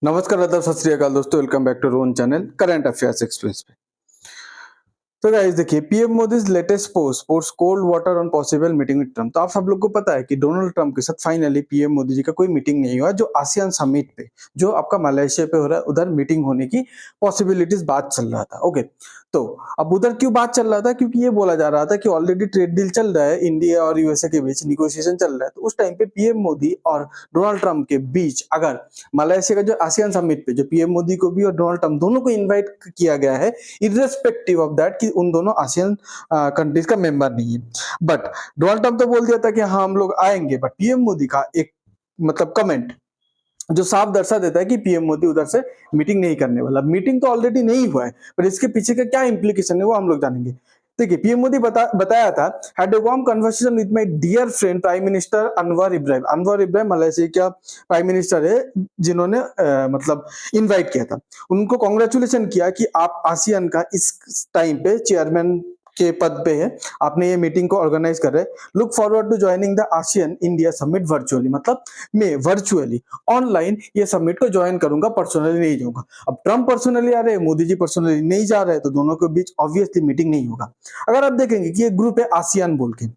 नमस्कार, आदाब, सत श्री अकाल दोस्तों। Welcome back to Ron channel current affairs express पे। तो गाइस देखिए, PM Modi's latest post pours cold water on possible meeting with Trump. तो आप सब लोग को पता है कि डोनाल्ड ट्रम्प के साथ फाइनली पीएम मोदी जी का कोई मीटिंग नहीं हुआ, जो आसियान समिट पे, जो आपका मलेशिया पे हो रहा है, उधर मीटिंग होने की पॉसिबिलिटीज बात चल रहा था। ओके, तो अब उधर क्यों बात चल रहा था? क्योंकि ये बोला जा रहा था कि ऑलरेडी ट्रेड डील चल रहा है, इंडिया और यूएसए के बीच निगोशिएशन चल रहा है। तो उस टाइम पे पीएम मोदी और डोनाल्ड ट्रम्प के बीच अगर मलेशिया का जो आसियान समिट पे, जो पीएम मोदी को भी और डोनाल्ड ट्रम्प दोनों को इन्वाइट किया गया है, इर्रेस्पेक्टिव ऑफ दैट कि उन दोनों आसियान कंट्रीज का मेंबर नहीं है। बट डोनाल्ड ट्रम्प तो बोल दिया था कि हाँ हम लोग आएंगे, बट पीएम मोदी का एक मतलब कमेंट जो साफ दर्शा देता है कि पीएम मोदी उधर से मीटिंग नहीं करने वाला। मीटिंग तो ऑलरेडी नहीं हुआ है, पर इसके पीछे का क्या इंप्लीकेशन है वो हम लोग जानेंगे। देखिए, पीएम मोदी बताया था, had a warm conversation with my dear friend prime minister Anwar Ibrahim. Anwar Ibrahim Malaysia का प्राइम मिनिस्टर है, जिन्होंने मतलब इनवाइट किया था। उनको कांग्रेचुलेशन किया कि आप आसियान का इस टाइम पे चेयरमैन के पद पे है, आपने ये मीटिंग को ऑर्गेनाइज कर रहे हैं। Look forward to joining the ASEAN India summit virtually, मतलब मैं वर्चुअली ऑनलाइन ये समिट को ज्वाइन करूंगा, पर्सनली नहीं जाऊंगा। अब ट्रम्प पर्सनली आ रहे हैं, मोदी जी पर्सनली नहीं जा रहे हैं, तो दोनों के बीच ऑब्वियसली मीटिंग नहीं होगा। अगर आप देखेंगे कि ये ग्रुप है आसियान बोल के,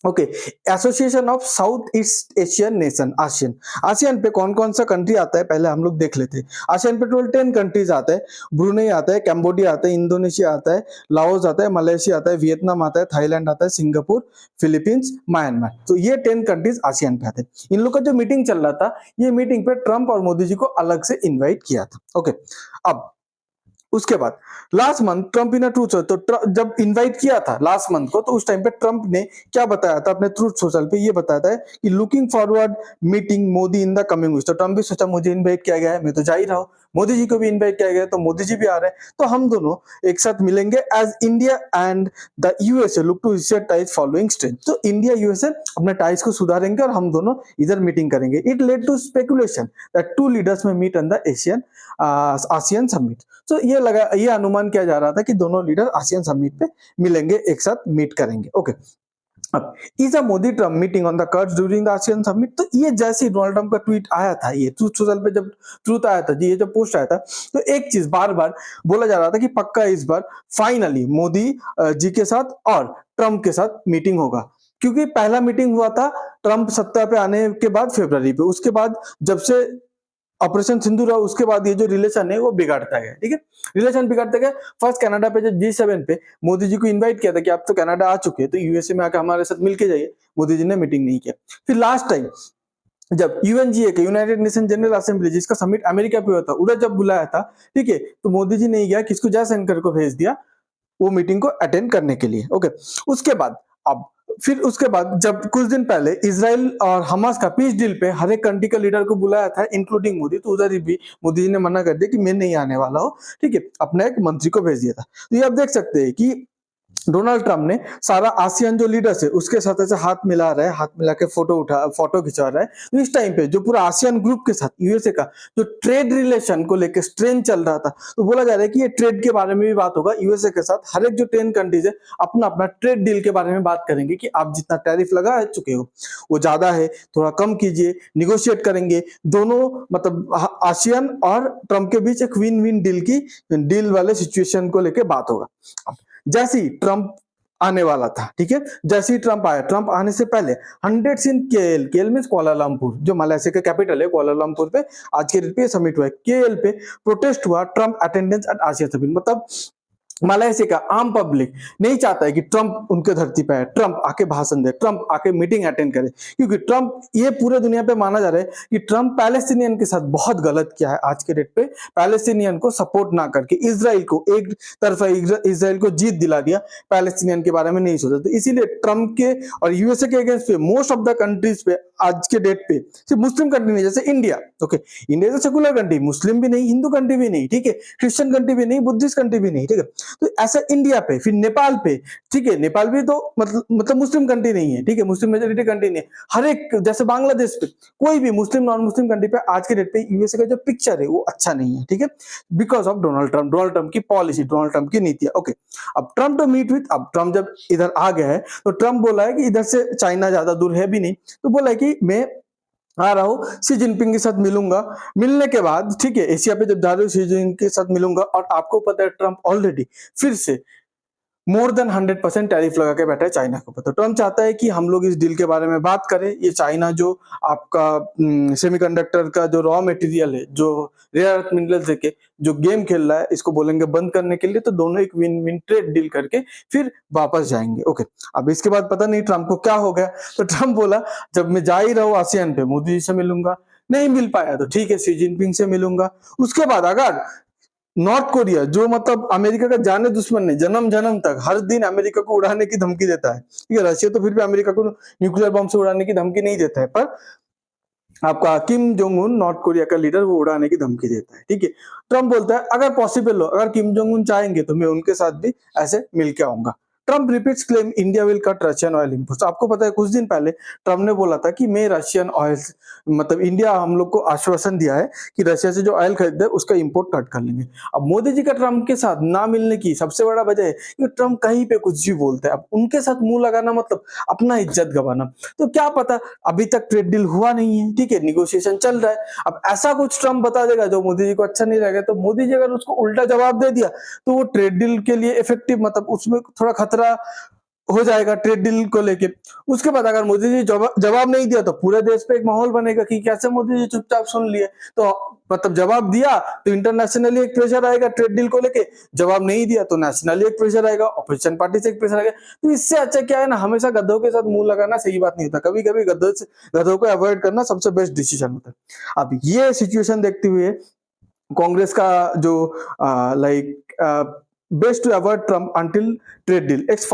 okay, association of south east Asian nation, ASEAN. ASEAN पे कौन कौन सा कंट्री आता है पहले हम लोग देख लेते हैं। आसियान पे टोटल 10 कंट्रीज आता है। ब्रुनेई आता है, कैम्बोडिया आता है, इंडोनेशिया आता है, लाओस आता है, मलेशिया आता है, वियतनाम आता है, थाईलैंड आता है, सिंगापुर, फिलीपींस, म्यांमार। तो ये 10 कंट्रीज आसियान पे आते हैं। इन लोग का जो मीटिंग चल रहा था, ये मीटिंग पे ट्रम्प और मोदी जी को अलग से इन्वाइट किया था। ओके, अब उसके बाद last month Trump in truth social, तो जब इनवाइट किया था लास्ट मंथ को, तो उस टाइम पे ट्रम्प ने क्या बताया था अपने ट्रूथ सोशल पे? ये बताया था कि looking forward meeting Modi in the coming weeks. तो ट्रम्प भी सोचा मुझे इनवाइट किया गया है, मैं तो जा ही रहा हूँ, मोदी जी को भी इनवाइट किया गया है, तो मोदी जी भी आ रहे हैं, तो हम दोनों एक साथ मिलेंगे as India and the USA look to reset ties following strength. तो इंडिया यूएसए अपने टाइज को सुधारेंगे और हम दोनों इधर मीटिंग करेंगे। It led to speculation that two leaders may meet on the Asian ASEAN summit. तो ये अनुमान किया जा रहा था कि दोनों लीडर आसियान समिट पे मिलेंगे, एक साथ मीट करेंगे। ओके, अब is a Modi Trump meeting on the कर्ज ड्यूरिंग द आसियान समिट। तो ये जैसे ही डोनाल्ड ट्रम्प का ट्वीट आया था, ये ट्रूथ सोशल पे जब ट्रूथ आया था, ये जब पोस्ट आया था, तो एक चीज बार बार बोला जा रहा था कि पक्का इस बार फाइनली मोदी जी के साथ और ट्रम्प के साथ मीटिंग होगा। क्योंकि पहला मीटिंग हुआ था ट्रम्प सत्ता पे आने के बाद फरवरी पे, उसके बाद जब से ऑपरेशन सिंदूर रहा, उसके बाद ये जो रिलेशन है वो बिगाड़ता गया। ठीक है, रिलेशन बिगाड़ता गया। फर्स्ट कनाडा पे जब G7 पे मोदी जी को इनवाइट किया था कि आप तो कनाडा आ चुके हैं, तो यूएसए में आकर हमारे साथ मिलके जाइए, मोदी जी ने मीटिंग नहीं किया। फिर लास्ट टाइम जब यूएनजीए के यूनाइटेड नेशन जनरल असेंबली, जिसका समिट अमेरिका पे हुआ था, उधर जब बुलाया था, ठीक है, तो मोदी जी नहीं गया, किसको, जयशंकर को भेज दिया वो मीटिंग को अटेंड करने के लिए। ओके, उसके बाद अब फिर उसके बाद जब कुछ दिन पहले इसराइल और हमास का पीस डील पे हर एक कंट्री का लीडर को बुलाया था, इंक्लूडिंग मोदी, तो उधर भी मोदी जी ने मना कर दिया कि मैं नहीं आने वाला हूँ। ठीक है, अपना एक मंत्री को भेज दिया था। तो ये आप देख सकते हैं कि डोनाल्ड ट्रम्प ने सारा आसियान जो लीडर्स है उसके साथ ऐसे हाथ मिला रहा है, हाथ मिला के फोटो खिंचा रहा है। तो इस टाइम पे जो पूरा आसियान ग्रुप के साथ यूएसए का जो ट्रेड रिलेशन को लेकर स्ट्रेन चल रहा था, तो बोला जा रहा है कि ये ट्रेड के बारे में भी बात होगा यूएसए के साथ। हर एक जो 10 कंट्रीज है अपना अपना ट्रेड डील के बारे में बात करेंगे कि आप जितना टैरिफ लगा चुके हो वो ज्यादा है, थोड़ा कम कीजिए, निगोशिएट करेंगे। दोनों मतलब आसियान और ट्रम्प के बीच एक विन विन डील वाले सिचुएशन को लेकर बात होगा। जैसे ही ट्रम्प आने वाला था, ठीक है, जैसे ही ट्रम्प आया, ट्रम्प आने से पहले हंड्रेड्स इन केएल मींस कुआलालंपुर, जो मलेशिया का कैपिटल है, कुआलालंपुर पे आज के डेट पे समिट हुआ है। केएल पे प्रोटेस्ट हुआ, Trump attendance eight ASEAN summit. मतलब मलेशिया का आम पब्लिक नहीं चाहता है कि ट्रम्प उनके धरती पे है, ट्रम्प आके भाषण दे, ट्रम्प आके मीटिंग अटेंड करे, क्योंकि ट्रम्प, ये पूरे दुनिया पे माना जा रहा है कि ट्रम्प पैलेस्टीनियन के साथ बहुत गलत किया है आज के डेट पे। पैलेस्टीनियन को सपोर्ट ना करके इसराइल को एक तरफा इसराइल को जीत दिला दिया, पैलेस्टीनियन के बारे में नहीं सोचा। तो इसीलिए ट्रम्प के और यूएसए के अगेंस्ट पे मोस्ट ऑफ द कंट्रीज पे आज के डेट पे, सिर्फ मुस्लिम कंट्री नहीं, जैसे इंडिया, ओके, इंडिया तो सेकुलर कंट्री, मुस्लिम भी नहीं, हिंदू कंट्री भी नहीं, ठीक है, क्रिश्चियन कंट्री भी नहीं, बुद्धिस्ट कंट्री भी नहीं, ठीक है, तो ऐसा इंडिया पे, फिर नेपाल पे, ठीक है, नेपाल भी तो मतलब मुस्लिम कंट्री नहीं है, ठीक है, मुस्लिम मेजोरिटी कंट्री नहीं है। हर एक, जैसे बांग्लादेश पे, कोई भी मुस्लिम नॉन मुस्लिम कंट्री पे आज के डेट पे यूएसए का जो पिक्चर है वो अच्छा नहीं है, ठीक है, बिकॉज ऑफ डोनाल्ड ट्रम्प की पॉलिसी, डोनाल्ड ट्रम्प की नीतियां। ओके, अब ट्रम्प टू मीट विथ, अब ट्रम्प जब इधर आ गया है, तो ट्रम्प बोला है कि इधर से चाइना ज्यादा दूर है भी नहीं, तो बोला है कि मैं आ रहा हूँ, शी जिनपिंग के साथ मिलूंगा, मिलने के बाद ठीक है एशिया पे जब जा रहे हो शी जिनपिंग के साथ मिलूंगा, और आपको पता है ट्रम्प ऑलरेडी फिर से मोर देन 100% टैरिफ लगा के बैठा है चाइना के ऊपर। तो ट्रम्प चाहता है कि हम लोग इस डील के बारे में बात करें। ये चाइना जो आपका सेमीकंडक्टर का जो रॉ मटेरियल है, जो रेयर अर्थ मिनरल्स देके जो गेम खेल रहा है, इसको बोलेंगे बंद करने के लिए, तो दोनों एक विन विन ट्रेड डील करके फिर वापस जाएंगे। ओके, अब इसके बाद पता नहीं ट्रम्प को क्या हो गया, तो ट्रम्प बोला जब मैं जा ही रहा हूँ आसियान पे, मोदी जी से मिलूंगा, नहीं मिल पाया तो ठीक है शी जिनपिंग से मिलूंगा। उसके बाद अगर नॉर्थ कोरिया जो मतलब अमेरिका का जाने दुश्मन नहीं, जन्म जन्म तक हर दिन अमेरिका को उड़ाने की धमकी देता है, ठीक है, रशिया तो फिर भी अमेरिका को न्यूक्लियर बम से उड़ाने की धमकी नहीं देता है, पर आपका Kim Jong Un north Korea का लीडर वो उड़ाने की धमकी देता है। ठीक है, ट्रम्प बोलता है अगर पॉसिबल हो, अगर किम जोंग उन चाहेंगे तो मैं उनके साथ भी ऐसे मिल के आऊंगा। Trump repeats claim India will cut Russian oil imports. आपको पता है कुछ दिन पहले ट्रम्प ने बोला था कि मैं रशियन ऑयल, मतलब इंडिया हम लोग को आश्वासन दिया है कि रशिया से जो ऑयल खरीदते हैं उसका इंपोर्ट कट कर लेंगे। अब मोदी जी का ट्रम्प के साथ ना मिलने की सबसे बड़ा वजह है कि ट्रम्प कहीं पे कुछ भी बोलते हैं। अब उनके साथ मुंह लगाना मतलब अपना इज्जत गंवाना। तो क्या पता, अभी तक ट्रेड डील हुआ नहीं है, ठीक है, निगोशिएशन चल रहा है। अब ऐसा कुछ ट्रम्प बता देगा जो मोदी जी को अच्छा नहीं लगेगा, तो मोदी जी अगर उसको उल्टा जवाब दे दिया तो वो ट्रेड डील के लिए इफेक्टिव, मतलब उसमें थोड़ा खतरा हो जाएगा ट्रेड डील को लेके। उसके बाद अगर मोदी जी जवाब नहीं दिया तो पूरे देश पे एक माहौल बनेगा कि कैसे मोदी जी चुपचाप सुन लिए, तो मतलब जवाब दिया तो इंटरनेशनली एक प्रेशर आएगा ट्रेड डील को लेके, जवाब नहीं दिया तो नेशनली एक प्रेशर आएगा, ऑपोजिशन पार्टी से एक प्रेशर आएगा। तो इससे अच्छा क्या है ना, हमेशा गधों के साथ मुंह लगाना सही बात नहीं होता, कभी कभी गधों को अवॉइड करना सबसे बेस्ट डिसीजन होता है। अब ये सिचुएशन देखते हुए कांग्रेस का जो like best to avoid Trump until trade deal, ex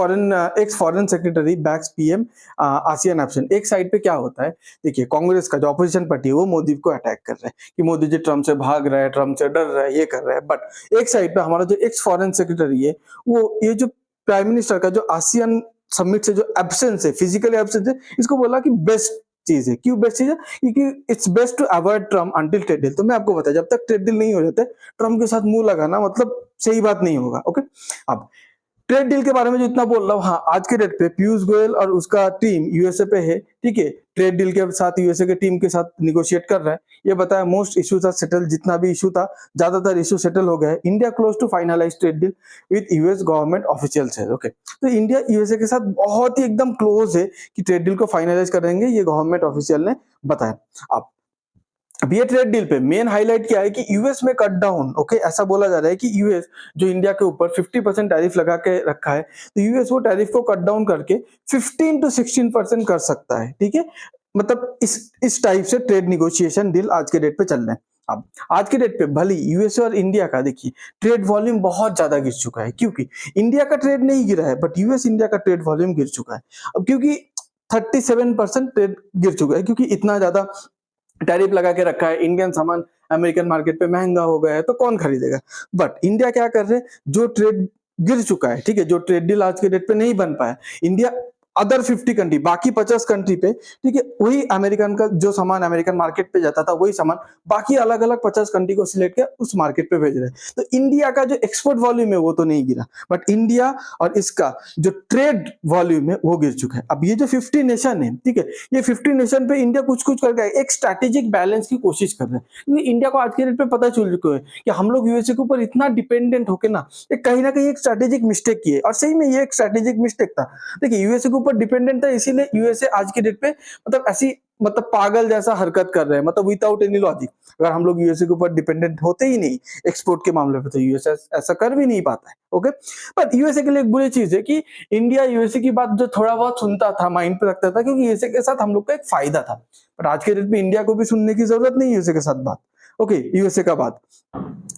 foreign secretary backs PM ASEAN option. एक साइड पे क्या होता है, देखिए कांग्रेस का जो अपोजिशन पार्टी है वो मोदी को अटैक कर रहा है कि मोदी जी ट्रम्प से भाग रहा है, ट्रम्प से डर रहा है, ये कर रहा है। बट एक साइड पे हमारा जो एक्स फॉरेन सेक्रेटरी है, वो ये जो प्राइम मिनिस्टर का जो आसियान समिट से जो एब्सेंस है, फिजिकली एब्सेंस है, इसको बोला कि बेस्ट चीज है। क्यों बेस्ट चीज है? क्योंकि it's best to avoid Trump until trade deal. तो मैं आपको बताया जब तक ट्रेड डील नहीं हो जाते ट्रम्प के साथ मुंह लगाना मतलब सही बात नहीं होगा। ओके, अब ट्रेड डील के बारे में जो इतना बोल रहा हूँ, हाँ आज के डेट पे पीयूष गोयल और उसका टीम यूएसए पे है, ठीक है, ट्रेड डील के साथ यूएसए के टीम के साथ निगोशिएट कर रहा है। ये बताया मोस्ट इश्यूज आर सेटल, जितना भी इशू था ज्यादातर इशू सेटल हो गया है। India close to finalise trade deal with US government officials है। ओके, तो इंडिया यूएसए के साथ बहुत ही एकदम क्लोज है कि ट्रेड डील को फाइनलाइज करेंगे, ये गवर्नमेंट ऑफिशियल ने बताया। अब ये ट्रेड डील पे मेन हाईलाइट क्या है कि यूएस में कट डाउन, ओके, ऐसा बोला जा रहा है कि यूएस जो इंडिया के ऊपर 50% टैरिफ लगा के रखा है, तो यूएस वो टैरिफ को कट डाउन करके 15 to 16% कर सकता है। ठीक है, मतलब इस टाइप से ट्रेड निगोशिएशन डील आज के डेट पे चल रहे हैं। अब आज के डेट पे भले यूएसए और इंडिया का देखिए ट्रेड वॉल्यूम बहुत ज्यादा गिर चुका है, क्योंकि इंडिया का ट्रेड नहीं गिरा है बट यूएस इंडिया का ट्रेड वॉल्यूम गिर चुका है। अब क्योंकि 37% ट्रेड गिर चुका है, क्योंकि इतना ज्यादा टैरिफ लगा के रखा है, इंडियन सामान अमेरिकन मार्केट पे महंगा हो गया है, तो कौन खरीदेगा। बट इंडिया क्या कर रहे हैं, जो ट्रेड गिर चुका है, ठीक है, जो ट्रेड डील आज के डेट पे नहीं बन पाया, इंडिया अदर 50 कंट्री, बाकी 50 कंट्री पे, ठीक है, वही अमेरिकन का जो सामान अमेरिकन मार्केट पे जाता था वही सामान बाकी अलग अलग 50 कंट्री को सिलेक्ट कर उस मार्केट पे भेज रहे हैं। तो इंडिया का जो एक्सपोर्ट वॉल्यूम है वो तो नहीं गिरा, बट इंडिया और इसका जो ट्रेड वॉल्यूम है वो गिर चुका है। अब ये जो 50 नेशन है, ठीक है, ये 50 नेशन पे इंडिया कुछ कुछ करके एक स्ट्रैटेजिक बैलेंस की कोशिश कर रहे हैं, क्योंकि इंडिया को आज के डेट पे पता चल चुका है कि हम लोग यूएसए के ऊपर इतना डिपेंडेंट होके ना कहीं एक स्ट्रैटेजिक मिस्टेक की है, और सही में ये एक स्ट्रैटेजिक मिस्टेक था। देखिए यूएसए के ऊपर डिपेंडेंट था, इसीलिए यूएसए आज के डेट पे मतलब ऐसी मतलब पागल जैसा हरकत कर रहे हैं, मतलब विदाउट एनी लॉजिक। अगर हम लोग यूएसए के ऊपर डिपेंडेंट होते ही नहीं एक्सपोर्ट के मामले पे, तो यूएसए ऐसा कर भी नहीं पाता है। ओके, बट यूएसए के लिए एक बुरी चीज है कि इंडिया यूएसए की बात जो थोड़ा बहुत सुनता था, माइंड पे रखता था, क्योंकि यूएसए के साथ हम लोग का एक फायदा था। बट आज के डेट पे इंडिया को भी सुनने की जरूरत नहीं है यूएसए के साथ बात। ओके, यूएसए का बात।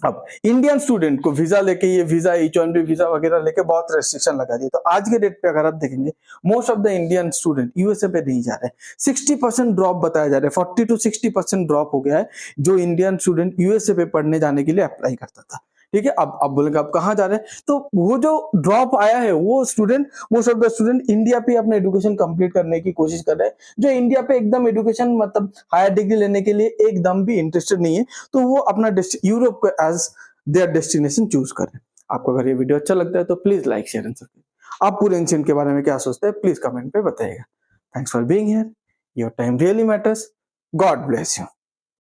अब इंडियन स्टूडेंट को वीजा लेके, ये वीजा H1B वीजा वगैरह लेके बहुत रेस्ट्रिक्शन लगा दी। तो आज के डेट पे अगर आप देखेंगे most of the Indian student USA पे नहीं जा रहे, 60% ड्रॉप बताया जा रहा है, 40 to 60% ड्रॉप हो गया है जो इंडियन स्टूडेंट यूएसए पे पढ़ने जाने के लिए अप्लाई करता था। ठीक है, अब बोलेंगे आप कहाँ जा रहे हैं, तो वो जो ड्रॉप आया है वो student, most of the student India पे अपना एजुकेशन कंप्लीट करने की कोशिश कर रहे हैं, जो इंडिया पे एकदम एजुकेशन मतलब हायर डिग्री लेने के लिए एकदम भी इंटरेस्टेड नहीं है, तो वो अपना यूरोप को एज देयर डेस्टिनेशन चूज कर रहे हैं। आपको अगर ये वीडियो अच्छा लगता है तो please like share and subscribe. आप पूरे इंसिडेंट के बारे में क्या सोचते हैं प्लीज कमेंट पे बताइएगा। Thanks for being here, your time really matters. God bless you.